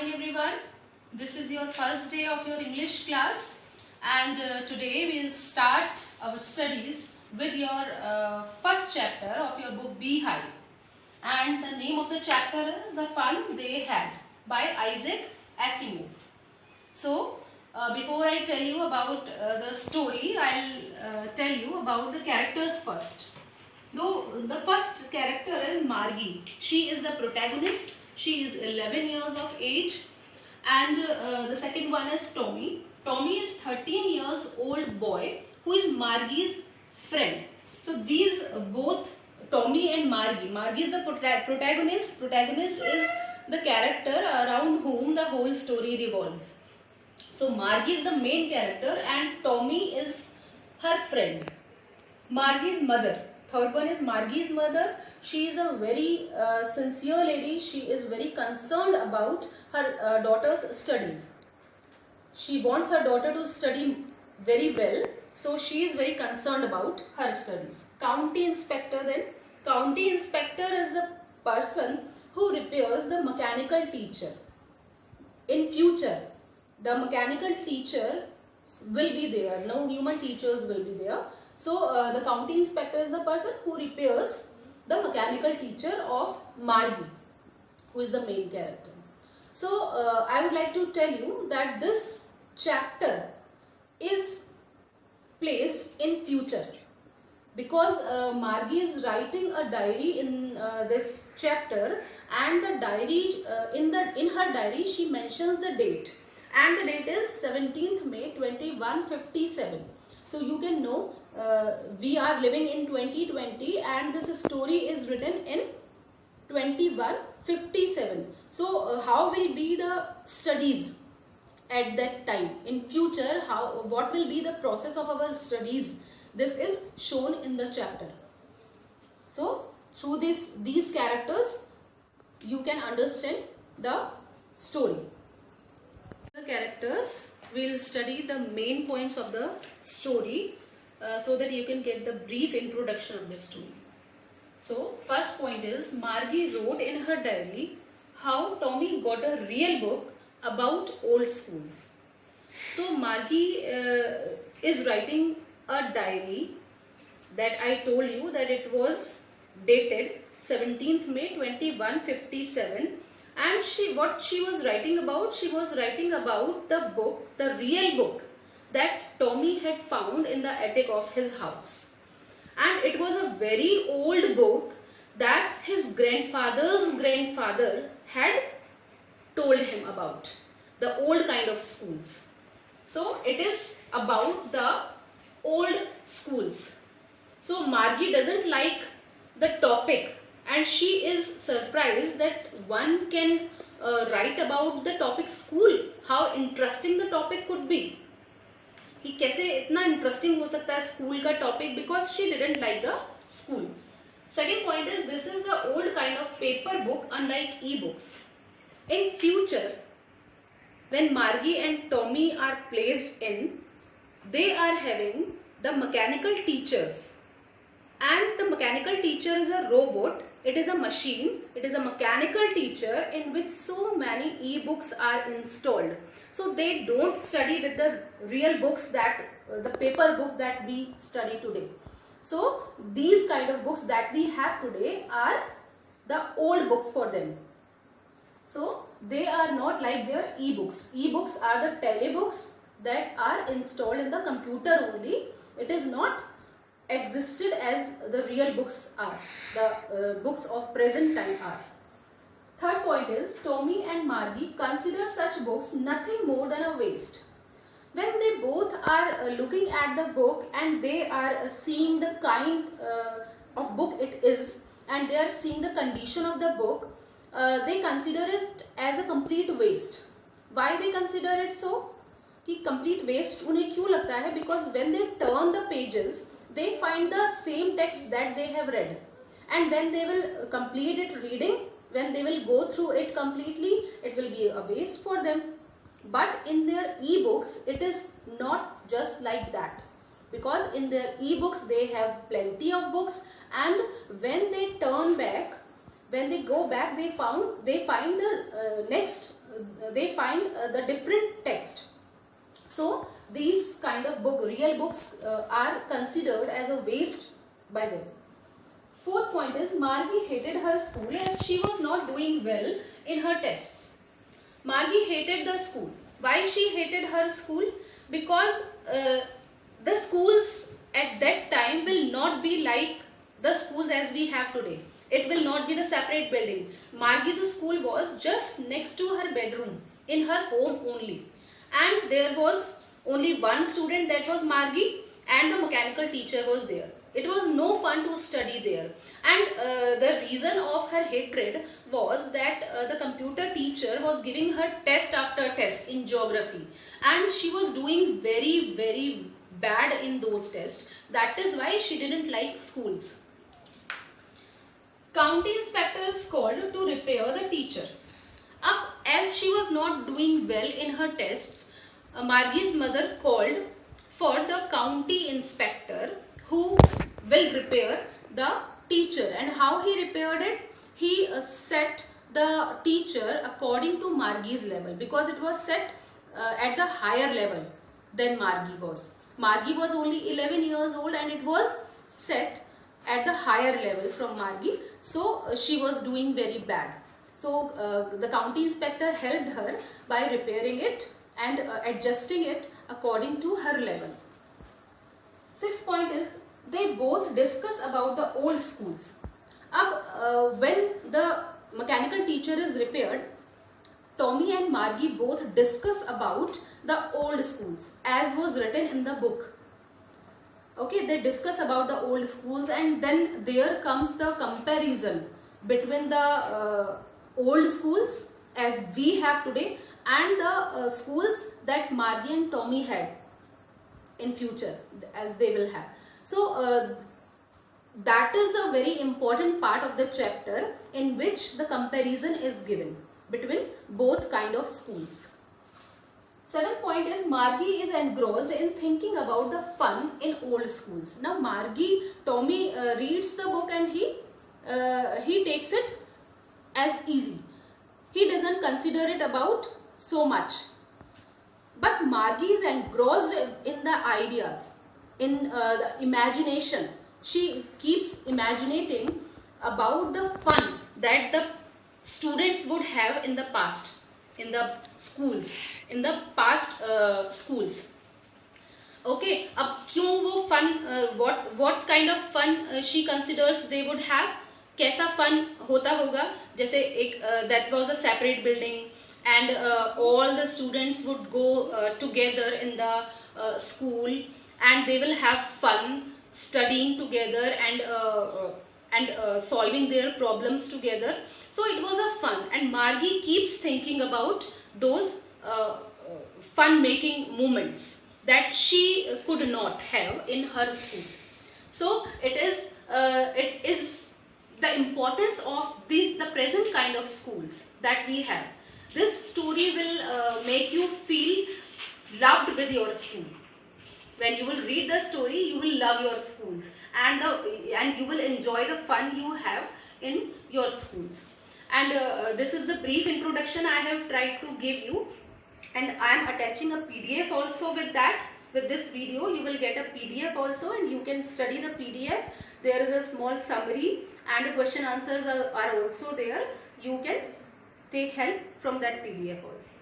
morning everyone. This is your first day of your English class and today we will start our studies with your first chapter of your book Beehive, and the name of the chapter is The Fun They Had by Isaac Asimov. So before I tell you about the story, I'll tell you about the characters first. The first character is Margie. She is the protagonist. She is 11 years of age, and the second one is Tommy. Tommy is 13 years old boy who is Margie's friend. So these both Tommy and Margie. Margie is the protagonist. Protagonist is the character around whom the whole story revolves. So Margie is the main character and Tommy is her friend. Margie's mother. Third one is Margie's mother. She is a very sincere lady. She is very concerned about her daughter's studies. She wants her daughter to study very well. So she is very concerned about her studies. County inspector then. County inspector is the person who repairs the mechanical teacher. In future, the mechanical teacher will be there. No human teachers will be there. So the county inspector is the person who repairs the mechanical teacher of Margie, who is the main character. So I would like to tell you that this chapter is placed in future because Margie is writing a diary in this chapter, and the diary in her diary she mentions the date, and the date is 17th May 2157. So you can know we are living in 2020 and this story is written in 2157. So how will be the studies at that time? In future, what will be the process of our studies? This is shown in the chapter. So through these characters you can understand the story. The characters, we will study the main points of the story so that you can get the brief introduction of the story. So first point is, Margie wrote in her diary how Tommy got a real book about old schools. So Margie is writing a diary that I told you that it was dated 17th May 2157. And what she was writing about? She was writing about the book, the real book that Tommy had found in the attic of his house. And it was a very old book that his grandfather's grandfather had told him about. The old kind of schools. So it is about the old schools. So Margie doesn't like the topic, and she is surprised that one can write about the topic school. How interesting the topic could be. कि कैसे इतना interesting हो सकता है school का topic, because she didn't like the school. Second point is, this is the old kind of paper book unlike e-books. In future, when Margie and Tommy are placed in, they are having the mechanical teachers. And the mechanical teacher is a robot. It is a machine. It is a mechanical teacher in which so many e-books are installed. So they don't study with the real books, that the paper books that we study today. So these kind of books that we have today are the old books for them. So they are not like their e-books. E-books are the telebooks that are installed in the computer only. It is not existed as the real books are, the books of present time are. Third point is, Tommy and Margie consider such books nothing more than a waste. When they both are looking at the book and they are seeing the kind of book it is, and they are seeing the condition of the book, they consider it as a complete waste. Why they consider it so? कि complete waste उन्हें क्यों लगता है? Because when they turn the pages, they find the same text that they have read, and when they will complete it reading, when they will go through it completely, it will be a waste for them. But in their e-books, it is not just like that, because in their e-books they have plenty of books, and when they turn back, when they go back, they find the next they find the different text. So these kind of real books are considered as a waste by them. Fourth point is Margie hated her school as she was not doing well in her tests. Margie hated the school. Why she hated her school? Because the schools at that time will not be like the schools as we have today. It will not be the separate building. Margie's school was just next to her bedroom, in her home only. And there was only one student, that was Margie, and the mechanical teacher was there. It was no fun to study there. And the reason of her hatred was that the computer teacher was giving her test after test in geography. And she was doing very, very bad in those tests. That is why she didn't like schools. County inspectors called to repair the teacher. As she was not doing well in her tests, Margie's mother called for the county inspector who will repair the teacher. And how he repaired it? He set the teacher according to Margie's level, because it was set at the higher level than Margie was. Margie was only 11 years old and it was set at the higher level from Margie. So she was doing very bad. So the county inspector helped her by repairing it and adjusting it according to her level. Sixth point is they both discuss about the old schools. When the mechanical teacher is repaired, Tommy and Margie both discuss about the old schools as was written in the book. Okay, they discuss about the old schools, and then there comes the comparison between the old schools as we have today and the schools that Margie and Tommy had in future as they will have. So that is a very important part of the chapter in which the comparison is given between both kind of schools. Seventh point is Margie is engrossed in thinking about the fun in old schools. Now Tommy reads the book and he takes it as easy. He doesn't consider it about so much. But Margie is engrossed in the ideas, in the imagination. She keeps imagining about the fun that the students would have in the past, in the schools, in the past schools. Okay, अब क्यों वो fun, what kind of fun she considers they would have? कैसा fun होता होगा? जैसे एक that was a separate building and all the students would go together in the school and they will have fun studying together and solving their problems together. So it was a fun, and Margie keeps thinking about those fun-making moments that she could not have in her school. So it is the importance of the present kind of schools that we have. This story will make you feel loved with your school. When you will read the story, you will love your schools and you will enjoy the fun you have in your schools. And this is the brief introduction I have tried to give you, and I am attaching a PDF also with that. With this video you will get a PDF also, and you can study the PDF. There is a small summary and the question answers are also there. You can take help from that PDF also.